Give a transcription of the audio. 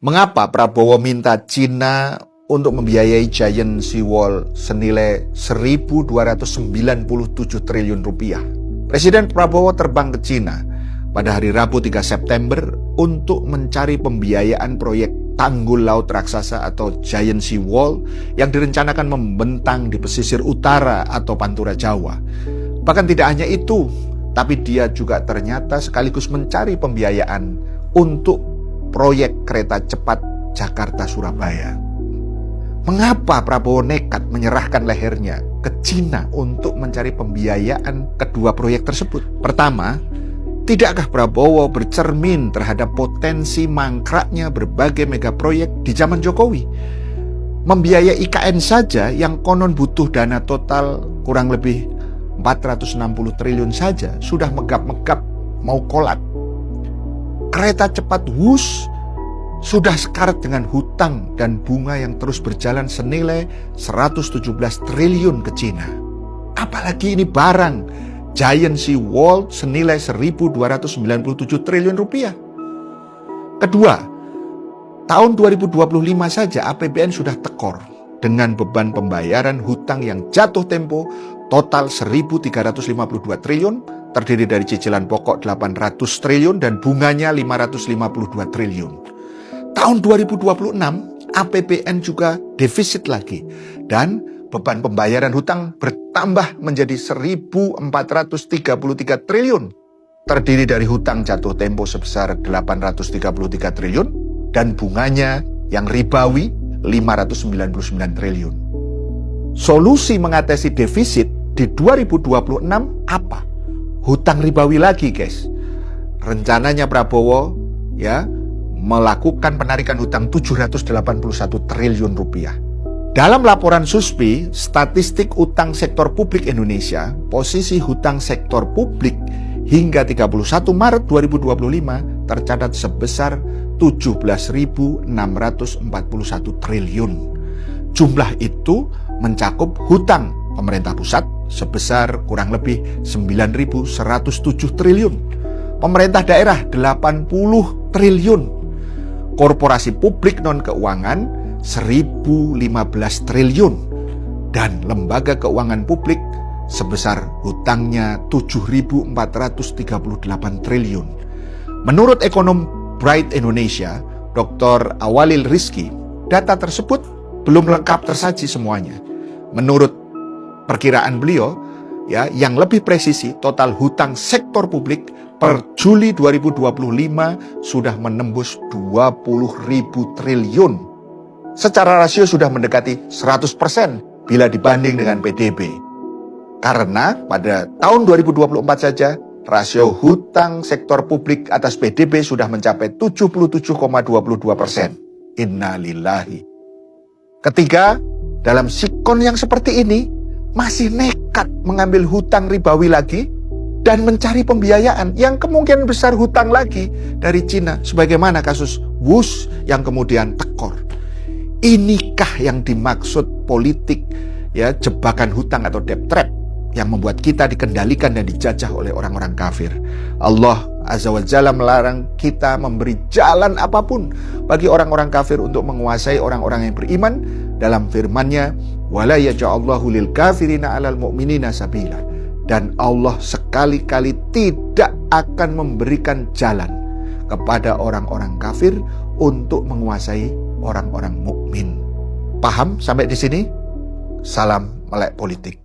Mengapa Prabowo minta Cina untuk membiayai Giant Seawall senilai 1.297 triliun rupiah? Presiden Prabowo terbang ke Cina pada hari Rabu 3 September untuk mencari pembiayaan proyek tanggul laut raksasa atau Giant Seawall yang direncanakan membentang di pesisir utara atau Pantura Jawa. Bahkan tidak hanya itu, tapi dia juga ternyata sekaligus mencari pembiayaan untuk proyek kereta cepat Jakarta-Surabaya. Mengapa Prabowo nekat menyerahkan lehernya ke Cina untuk mencari pembiayaan kedua proyek tersebut? Pertama, tidakkah Prabowo bercermin terhadap potensi mangkraknya berbagai mega proyek di zaman Jokowi? Membiayai IKN saja yang konon butuh dana total kurang lebih 460 triliun saja sudah megap-megap mau kolap. Kereta cepat WUS sudah sekarat dengan hutang dan bunga yang terus berjalan senilai 117 triliun ke Cina. Apalagi ini barang Giant Seawall senilai 1.297 triliun rupiah. Kedua, tahun 2025 saja APBN sudah tekor dengan beban pembayaran hutang yang jatuh tempo total 1.352 triliun, terdiri dari cicilan pokok 800 triliun dan bunganya 552 triliun. Tahun 2026 APBN juga defisit lagi dan beban pembayaran hutang bertambah menjadi 1.433 triliun, terdiri dari hutang jatuh tempo sebesar 833 triliun dan bunganya yang ribawi 599 triliun. Solusi mengatasi defisit di 2026 apa? Hutang ribawi lagi, guys. Rencananya Prabowo melakukan penarikan hutang 781 triliun rupiah. Dalam laporan SUSPI, statistik utang sektor publik Indonesia, posisi hutang sektor publik hingga 31 Maret 2025 tercatat sebesar 17.641 triliun. Jumlah itu mencakup hutang pemerintah pusat sebesar kurang lebih 9.107 triliun, pemerintah daerah 80 triliun, korporasi publik non-keuangan 1.015 triliun, dan lembaga keuangan publik sebesar hutangnya 7.438 triliun. Menurut ekonom Bright Indonesia, Dr. Awalil Rizky, data tersebut belum lengkap tersaji semuanya. Menurut perkiraan beliau, yang lebih presisi, total hutang sektor publik per Juli 2025 sudah menembus 20.000 triliun. Secara rasio sudah mendekati 100% bila dibanding dengan PDB. Karena pada tahun 2024 saja, rasio hutang sektor publik atas PDB sudah mencapai 77,22%. Innalillahi. Ketiga, dalam sikon yang seperti ini, masih nekat mengambil hutang ribawi lagi dan mencari pembiayaan yang kemungkinan besar hutang lagi dari Cina, sebagaimana kasus WUS yang kemudian tekor. Inikah yang dimaksud politik jebakan hutang atau debt trap yang membuat kita dikendalikan dan dijajah oleh orang-orang kafir? Allah Azza wa Jalla melarang kita memberi jalan apapun bagi orang-orang kafir untuk menguasai orang-orang yang beriman dalam firman-Nya, wala yaj'alullahu lil kafirina 'alal mu'minina sabila. Dan Allah sekali-kali tidak akan memberikan jalan kepada orang-orang kafir untuk menguasai orang-orang mukmin. Paham sampai di sini? Salam melek politik.